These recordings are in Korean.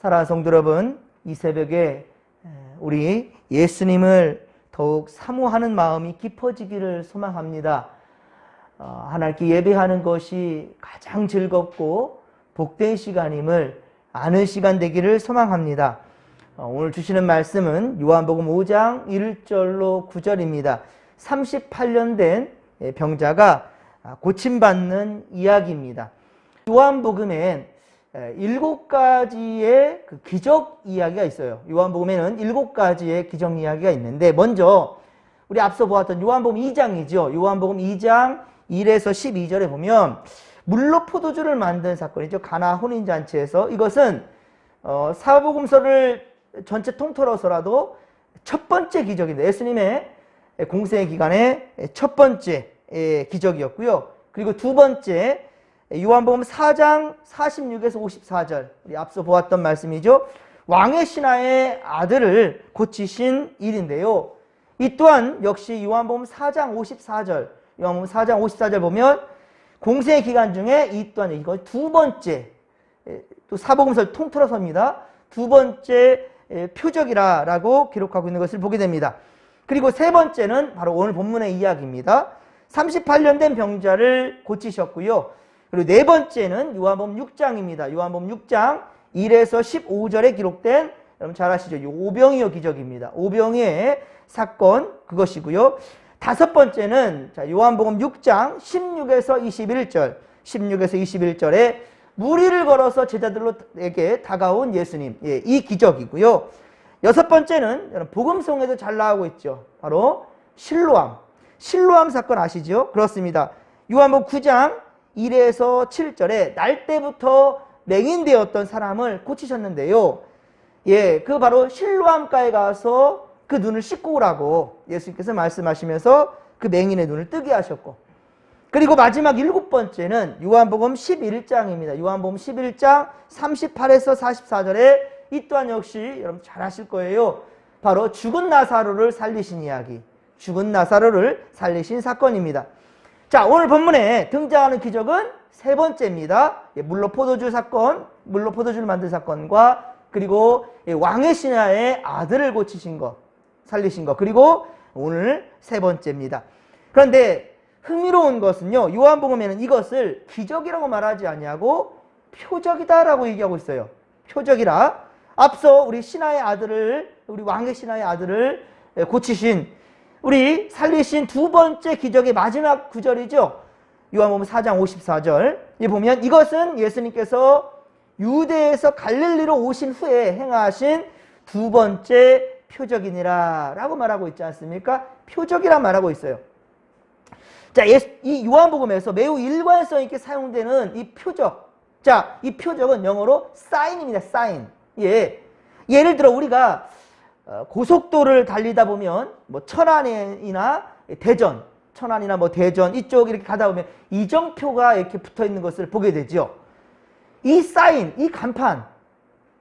사랑하는 성도 여러분, 이 새벽에 우리 예수님을 더욱 사모하는 마음이 깊어지기를 소망합니다. 하나님께 예배하는 것이 가장 즐겁고 복된 시간임을 아는 시간 되기를 소망합니다. 오늘 주시는 말씀은 요한복음 5장 1절로 9절입니다. 38년 된 병자가 고침받는 이야기입니다. 요한복음엔 7가지의 그 기적 이야기가 있어요. 요한복음에는 7가지의 기적 이야기가 있는데, 먼저 우리 앞서 보았던 요한복음 2장이죠. 요한복음 2장 1에서 12절에 보면 물로 포도주를 만든 사건이죠. 가나 혼인잔치에서. 이것은 사복음서를 전체 통틀어서라도 첫 번째 기적입니다. 예수님의 공생의 기간의 첫 번째 기적이었고요. 그리고 두 번째 요한복음 4장 46에서 54절, 우리 앞서 보았던 말씀이죠. 왕의 신하의 아들을 고치신 일인데요. 이 또한 역시 요한복음 4장 54절, 요한복음 4장 54절 보면 공생의 기간 중에 이 또한 이거 두 번째, 또 사복음서를 통틀어서입니다. 두 번째 표적이라고 기록하고 있는 것을 보게 됩니다. 그리고 세 번째는 바로 오늘 본문의 이야기입니다. 38년 된 병자를 고치셨고요. 그리고 네 번째는 요한복음 6장입니다. 요한복음 6장 1에서 15절에 기록된, 여러분 잘 아시죠? 이 오병이어 기적입니다. 오병이어의 사건, 그것이고요. 다섯 번째는 요한복음 6장 16에서 21절, 16에서 21절에 무리를 걸어서 제자들에게 다가온 예수님, 이 기적이고요. 여섯 번째는 복음성에도 잘 나오고 있죠. 바로 실로암 사건 아시죠? 그렇습니다. 요한복음 9장 1에서 7절에 날 때부터 맹인되었던 사람을 고치셨는데요. 그 바로 실로암가에 가서 그 눈을 씻고 오라고 예수님께서 말씀하시면서 그 맹인의 눈을 뜨게 하셨고, 그리고 마지막 일곱 번째는 요한복음 11장입니다. 요한복음 11장 38에서 44절에 이 또한 역시 여러분 잘 아실 거예요. 바로 죽은 나사로를 살리신 이야기, 죽은 나사로를 살리신 사건입니다. 자, 오늘 본문에 등장하는 기적은 세 번째입니다. 물로 포도주 사건, 물로 포도주를 만든 사건과, 그리고 왕의 신하의 아들을 고치신 것, 살리신 것, 그리고 오늘 세 번째입니다. 그런데 흥미로운 것은요, 요한복음에는 이것을 기적이라고 말하지 아니하고 표적이다라고 얘기하고 있어요. 표적이라. 앞서 우리 신하의 아들을, 우리 왕의 신하의 아들을 고치신, 우리 살리신 두 번째 기적의 마지막 구절이죠. 요한복음 4장 54절. 이 보면 이것은 예수님께서 유대에서 갈릴리로 오신 후에 행하신 두 번째 표적이니라 라고 말하고 있지 않습니까? 표적이라 말하고 있어요. 자, 이 요한복음에서 매우 일관성 있게 사용되는 이 표적. 자, 이 표적은 영어로 사인입니다. 사인. 예를 들어 우리가 고속도로를 달리다 보면 뭐 천안이나 대전, 천안이나 뭐 대전 이쪽 이렇게 가다 보면 이정표가 이렇게 붙어 있는 것을 보게 되죠. 이 사인, 이 간판,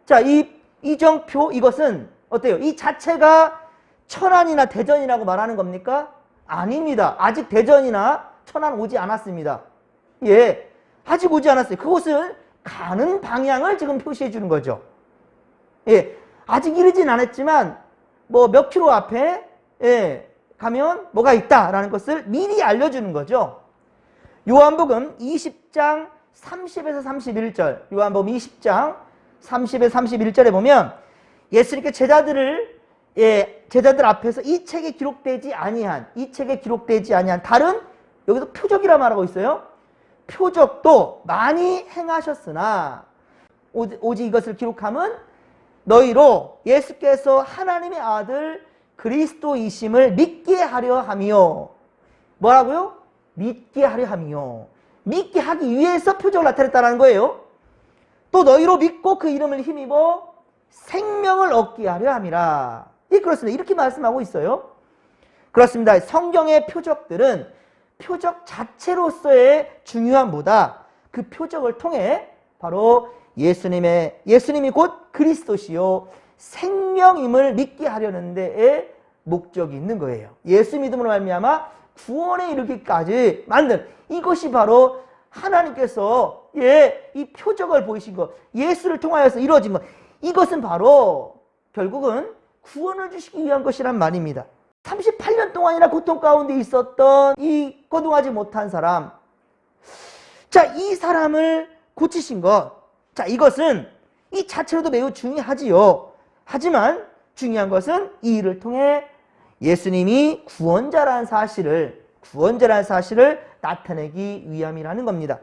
자, 이 이정표, 이것은 어때요? 이 자체가 천안이나 대전이라고 말하는 겁니까? 아닙니다. 아직 대전이나 천안 오지 않았습니다. 아직 오지 않았어요. 그곳을 가는 방향을 지금 표시해 주는 거죠. 아직 이르진 않았지만 뭐 몇 킬로 앞에 가면 뭐가 있다라는 것을 미리 알려주는 거죠. 요한복음 20장 30에서 31절, 요한복음 20장 30에서 31절에 보면 예수님께 제자들 앞에서 이 책에 기록되지 아니한 다른, 여기서 표적이라 말하고 있어요. 표적도 많이 행하셨으나 오직 이것을 기록함은 너희로 예수께서 하나님의 아들 그리스도이심을 믿게 하려 함이요. 뭐라고요? 믿게 하려 함이요. 믿게 하기 위해서 표적을 나타냈다는 거예요. 또 너희로 믿고 그 이름을 힘입어 생명을 얻게 하려 함이라. 그렇습니다. 이렇게 말씀하고 있어요. 그렇습니다. 성경의 표적들은 표적 자체로서의 중요함보다 그 표적을 통해 바로 예수님이 곧 그리스도시요 생명임을 믿게 하려는 데에 목적이 있는 거예요. 예수 믿음으로 말미암아 구원에 이르기까지 만든, 이것이 바로 하나님께서 이 표적을 보이신 것, 예수를 통하여서 이루어진 것, 이것은 바로 결국은 구원을 주시기 위한 것이란 말입니다. 38년 동안이나 고통 가운데 있었던 이 거듭나지 못한 사람, 자, 이 사람을 고치신 것, 자, 이것은 이 자체로도 매우 중요하지요. 하지만 중요한 것은 이 일을 통해 예수님이 구원자라는 사실을 나타내기 위함이라는 겁니다.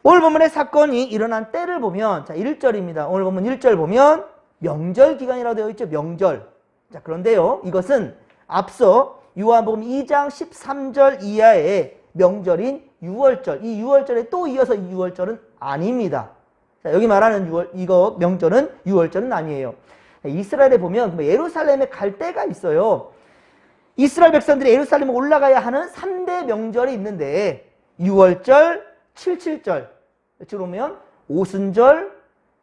오늘 본문의 사건이 일어난 때를 보면, 자, 1절입니다. 오늘 본문 1절 보면 명절 기간이라고 되어 있죠. 명절. 자, 그런데요, 이것은 앞서 요한복음 2장 13절 이하의 명절인 유월절, 이 유월절에 또 이어서 이 유월절은 아닙니다. 자, 여기 말하는 이거 명절은 유월절은 아니에요. 이스라엘에 보면 예루살렘에 갈 때가 있어요. 이스라엘 백성들이 예루살렘에 올라가야 하는 3대 명절이 있는데 유월절, 칠칠절, 지금 보면 오순절,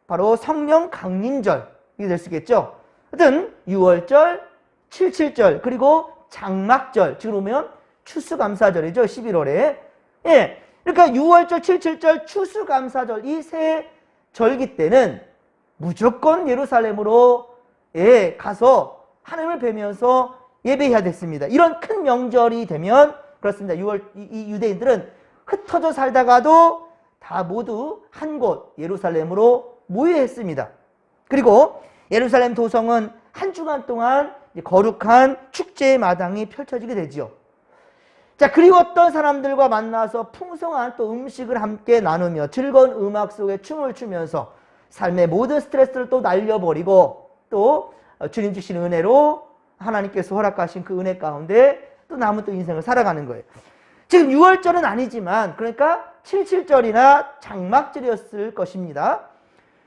바로 성령 강림절 이게 될 수 있겠죠. 하여튼 유월절, 칠칠절, 그리고 장막절, 지금 보면 추수감사절이죠. 11월에. 예, 그러니까 유월절, 칠칠절, 추수감사절 이 세 절기 때는 무조건 예루살렘으로 가서 하나님을 뵈면서 예배해야 됐습니다. 이런 큰 명절이 되면 그렇습니다. 이 유대인들은 흩어져 살다가도 다 모두 한 곳 예루살렘으로 모여야 했습니다. 그리고 예루살렘 도성은 한 주간 동안 거룩한 축제의 마당이 펼쳐지게 되죠. 자, 그리웠던 사람들과 만나서 풍성한 또 음식을 함께 나누며 즐거운 음악 속에 춤을 추면서 삶의 모든 스트레스를 또 날려버리고 또 주님 주신 은혜로 하나님께서 허락하신 그 은혜 가운데 또 남은 또 인생을 살아가는 거예요. 지금 6월절은 아니지만 그러니까 77절이나 장막절이었을 것입니다.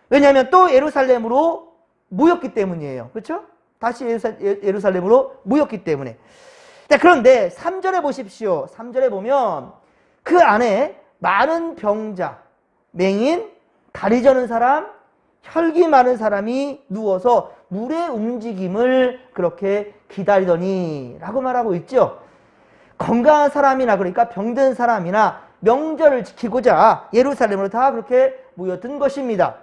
왜냐하면 또 예루살렘으로 모였기 때문이에요. 그렇죠? 다시 예루살렘으로 모였기 때문에. 자, 그런데 3절에 보십시오. 3절에 보면 그 안에 많은 병자, 맹인, 다리 저는 사람, 혈기 많은 사람이 누워서 물의 움직임을 그렇게 기다리더니 라고 말하고 있죠. 건강한 사람이나 그러니까 병든 사람이나 명절을 지키고자 예루살렘으로 다 그렇게 모여든 것입니다.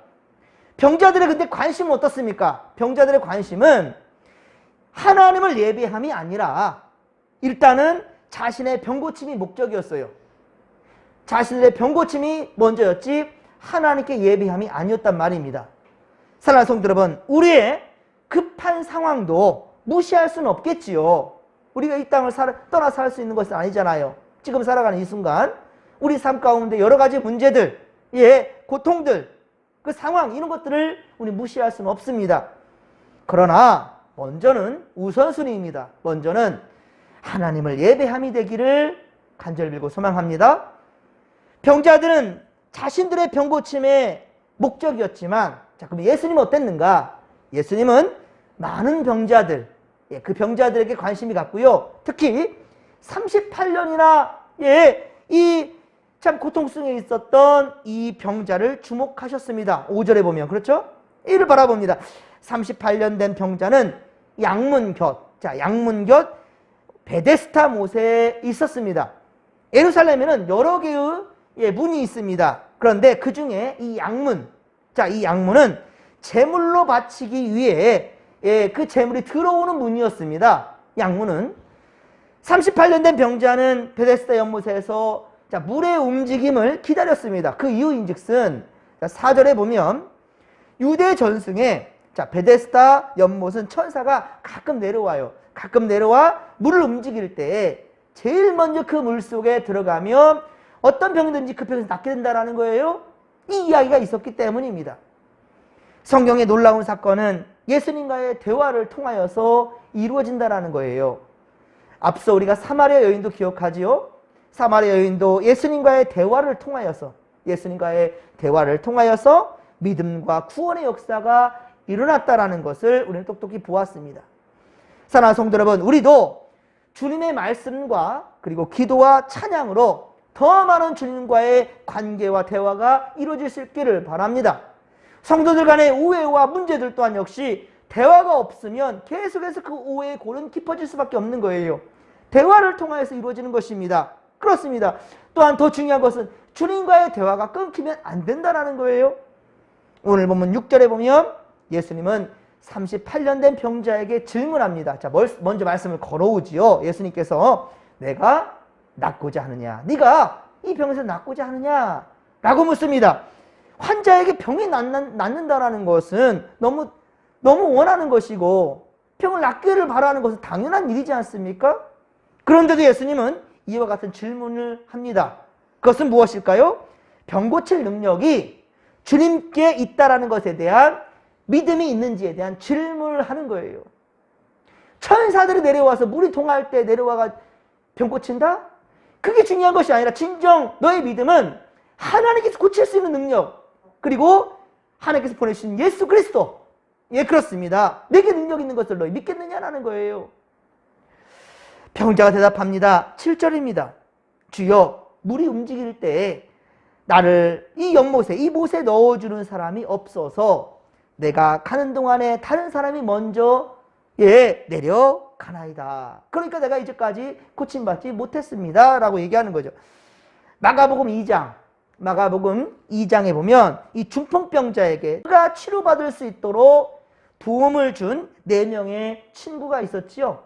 병자들의 근데 관심은 어떻습니까? 병자들의 관심은 하나님을 예배함이 아니라 일단은 자신의 병고침이 목적이었어요. 자신의 병고침이 먼저였지 하나님께 예배함이 아니었단 말입니다. 사랑하는 성도 여러분, 우리의 급한 상황도 무시할 수는 없겠지요. 우리가 이 땅을 떠나 살 수 있는 것은 아니잖아요. 지금 살아가는 이 순간 우리 삶 가운데 여러 가지 문제들, 고통들, 그 상황 이런 것들을 우리 무시할 수는 없습니다. 그러나 먼저는 우선순위입니다. 먼저는 하나님을 예배함이 되기를 간절히 빌고 소망합니다. 병자들은 자신들의 병고침의 목적이었지만, 자, 그럼 예수님은 어땠는가? 예수님은 많은 병자들, 그 병자들에게 관심이 갔고요. 특히 38년이나 이 참 고통 속에 있었던 이 병자를 주목하셨습니다. 5절에 보면 그렇죠? 이를 바라봅니다. 38년 된 병자는 양문곁, 자, 양문곁 베데스다 못에 있었습니다. 예루살렘에는 여러 개의 문이 있습니다. 그런데 그 중에 이 양문, 자, 이 양문은 제물로 바치기 위해 그 제물이 들어오는 문이었습니다. 양문은 38년 된 병자는 베데스다 연못에서 자, 물의 움직임을 기다렸습니다. 그 이유인즉슨 4절에 보면 유대 전승에 자, 베데스다 연못은 천사가 가끔 내려와요. 가끔 내려와 물을 움직일 때 제일 먼저 그 물 속에 들어가면 어떤 병이든지 그 병에서 낫게 된다는 거예요. 이 이야기가 있었기 때문입니다. 성경의 놀라운 사건은 예수님과의 대화를 통하여서 이루어진다는 거예요. 앞서 우리가 사마리아 여인도 기억하지요? 사마리아 여인도 예수님과의 대화를 통하여서 믿음과 구원의 역사가 일어났다라는 것을 우리는 똑똑히 보았습니다. 사랑하는 성도 여러분, 우리도 주님의 말씀과 그리고 기도와 찬양으로 더 많은 주님과의 관계와 대화가 이루어질 수 있기를 바랍니다. 성도들 간의 오해와 문제들 또한 역시 대화가 없으면 계속해서 그 오해의 골은 깊어질 수밖에 없는 거예요. 대화를 통해서 이루어지는 것입니다. 그렇습니다. 또한 더 중요한 것은 주님과의 대화가 끊기면 안 된다는 거예요. 오늘 보면 6절에 보면 예수님은 38년 된 병자에게 질문합니다. 자, 먼저 말씀을 걸어오지요. 예수님께서 내가 낫고자 하느냐? 네가 이 병에서 낫고자 하느냐? 라고 묻습니다. 환자에게 병이 낫는다라는 것은 너무 원하는 것이고 병을 낫기를 바라는 것은 당연한 일이지 않습니까? 그런데도 예수님은 이와 같은 질문을 합니다. 그것은 무엇일까요? 병 고칠 능력이 주님께 있다라는 것에 대한 믿음이 있는지에 대한 질문을 하는 거예요. 천사들이 내려와서 물이 동할 때 내려와가 병 고친다? 그게 중요한 것이 아니라 진정 너의 믿음은 하나님께서 고칠 수 있는 능력, 그리고 하나님께서 보내신 예수 그리스도, 예, 그렇습니다. 내게 능력 있는 것을 너희 믿겠느냐라는 거예요. 병자가 대답합니다. 7절입니다. 주여, 물이 움직일 때에 나를 이 연못에, 이 못에 넣어주는 사람이 없어서 내가 가는 동안에 다른 사람이 먼저 내려가나이다. 그러니까 내가 이제까지 고침받지 못했습니다. 라고 얘기하는 거죠. 마가복음 2장에 보면 이 중풍병자에게 그가 치료받을 수 있도록 도움을 준 4명의 친구가 있었지요.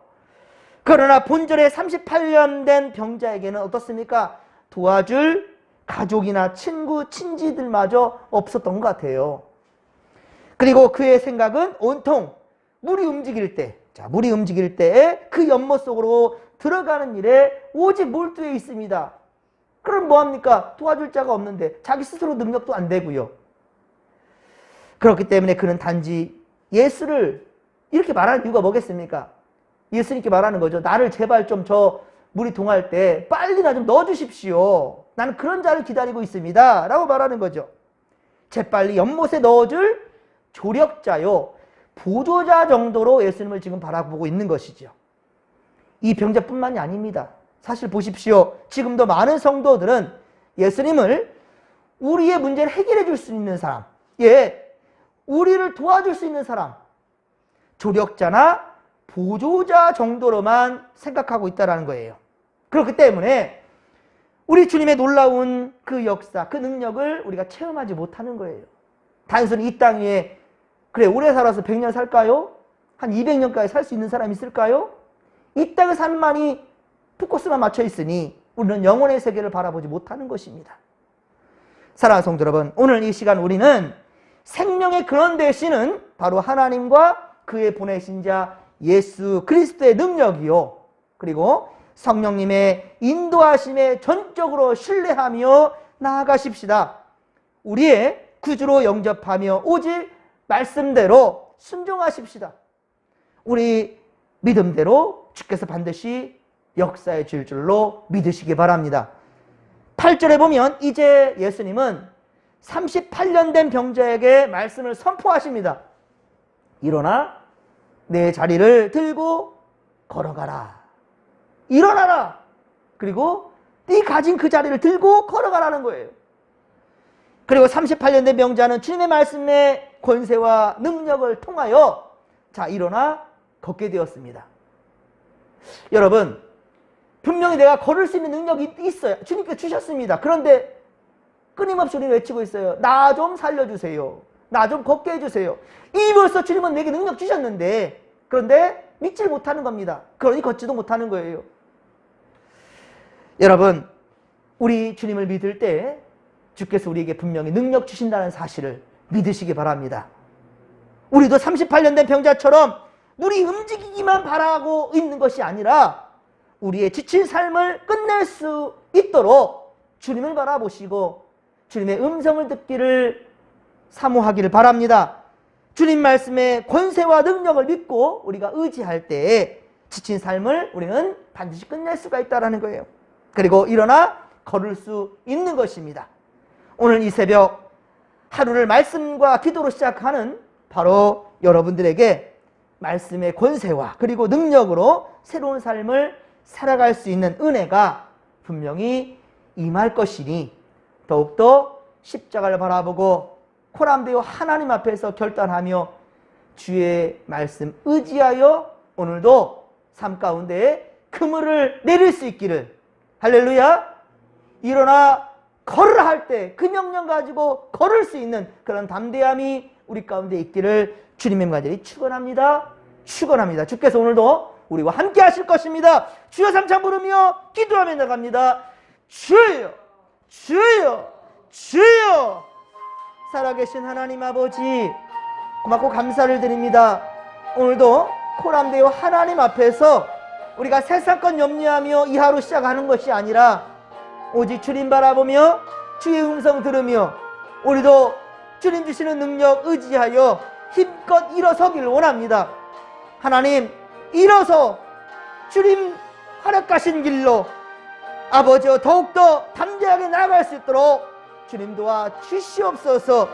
그러나 본절에 38년 된 병자에게는 어떻습니까? 도와줄 가족이나 친구, 친지들마저 없었던 것 같아요. 그리고 그의 생각은 온통 물이 움직일 때, 물이 움직일 때에 그 연못 속으로 들어가는 일에 오직 몰두해 있습니다. 그럼 뭐합니까? 도와줄 자가 없는데 자기 스스로 능력도 안 되고요. 그렇기 때문에 그는 단지 예수를 이렇게 말하는 이유가 뭐겠습니까? 예수님께 말하는 거죠. 나를 제발 좀 저 물이 동할 때 빨리 나 좀 넣어주십시오. 나는 그런 자를 기다리고 있습니다. 라고 말하는 거죠. 재빨리 연못에 넣어줄 조력자요, 보조자 정도로 예수님을 지금 바라보고 있는 것이죠. 이 병자뿐만이 아닙니다. 사실 보십시오. 지금도 많은 성도들은 예수님을 우리의 문제를 해결해 줄 수 있는 사람, 우리를 도와줄 수 있는 사람, 조력자나 보조자 정도로만 생각하고 있다는 거예요. 그렇기 때문에 우리 주님의 놀라운 그 역사, 그 능력을 우리가 체험하지 못하는 거예요. 단순히 이 땅 위에 그래 오래 살아서 100년 살까요? 한 200년까지 살 수 있는 사람이 있을까요? 이 땅의 삶만이 포커스만 맞춰 있으니 우리는 영혼의 세계를 바라보지 못하는 것입니다. 사랑하는 성도 여러분, 오늘 이 시간 우리는 생명의 근원 되시는 바로 하나님과 그의 보내신 자 예수 그리스도의 능력이요, 그리고 성령님의 인도하심에 전적으로 신뢰하며 나아가십시다. 우리의 구주로 영접하며 오직 말씀대로 순종하십시다. 우리 믿음대로 주께서 반드시 역사해 줄 줄로 믿으시기 바랍니다. 8절에 보면 이제 예수님은 38년 된 병자에게 말씀을 선포하십니다. 일어나 내 자리를 들고 걸어가라. 일어나라. 그리고 네 가진 그 자리를 들고 걸어가라는 거예요. 그리고 38년 된 병자는 주님의 말씀의 권세와 능력을 통하여 일어나 걷게 되었습니다. 여러분, 분명히 내가 걸을 수 있는 능력이 있어요. 주님께서 주셨습니다. 그런데 끊임없이 우리는 외치고 있어요. 나 좀 살려주세요. 나 좀 걷게 해주세요. 이미 벌써 주님은 내게 능력 주셨는데, 그런데 믿질 못하는 겁니다. 그러니 걷지도 못하는 거예요. 여러분, 우리 주님을 믿을 때 주께서 우리에게 분명히 능력 주신다는 사실을 믿으시기 바랍니다. 우리도 38년 된 병자처럼 물이 움직이기만 바라고 있는 것이 아니라 우리의 지친 삶을 끝낼 수 있도록 주님을 바라보시고 주님의 음성을 듣기를 사모하기를 바랍니다. 주님 말씀의 권세와 능력을 믿고 우리가 의지할 때에 지친 삶을 우리는 반드시 끝낼 수가 있다는 거예요. 그리고 일어나 걸을 수 있는 것입니다. 오늘 이 새벽 하루를 말씀과 기도로 시작하는 바로 여러분들에게 말씀의 권세와 그리고 능력으로 새로운 삶을 살아갈 수 있는 은혜가 분명히 임할 것이니 더욱더 십자가를 바라보고 코람되어 하나님 앞에서 결단하며 주의 말씀 의지하여 오늘도 삶 가운데 그물을 내릴 수 있기를, 할렐루야, 일어나 걸으라 할 때 그 명령 가지고 걸을 수 있는 그런 담대함이 우리 가운데 있기를 주님의 간절히 축원합니다. 축원합니다. 주께서 오늘도 우리와 함께 하실 것입니다. 주여 삼창 부르며 기도하며 나갑니다. 주여 주여 주여. 살아계신 하나님 아버지, 고맙고 감사를 드립니다. 오늘도 코람데오 하나님 앞에서 우리가 세상 것 염려하며 이 하루 시작하는 것이 아니라 오직 주님 바라보며 주의 음성 들으며 우리도 주님 주시는 능력 의지하여 힘껏 일어서기를 원합니다. 하나님, 일어서 주님 허락하신 길로 아버지여 더욱더 담대하게 나아갈 수 있도록 주님 도와 주시옵소서.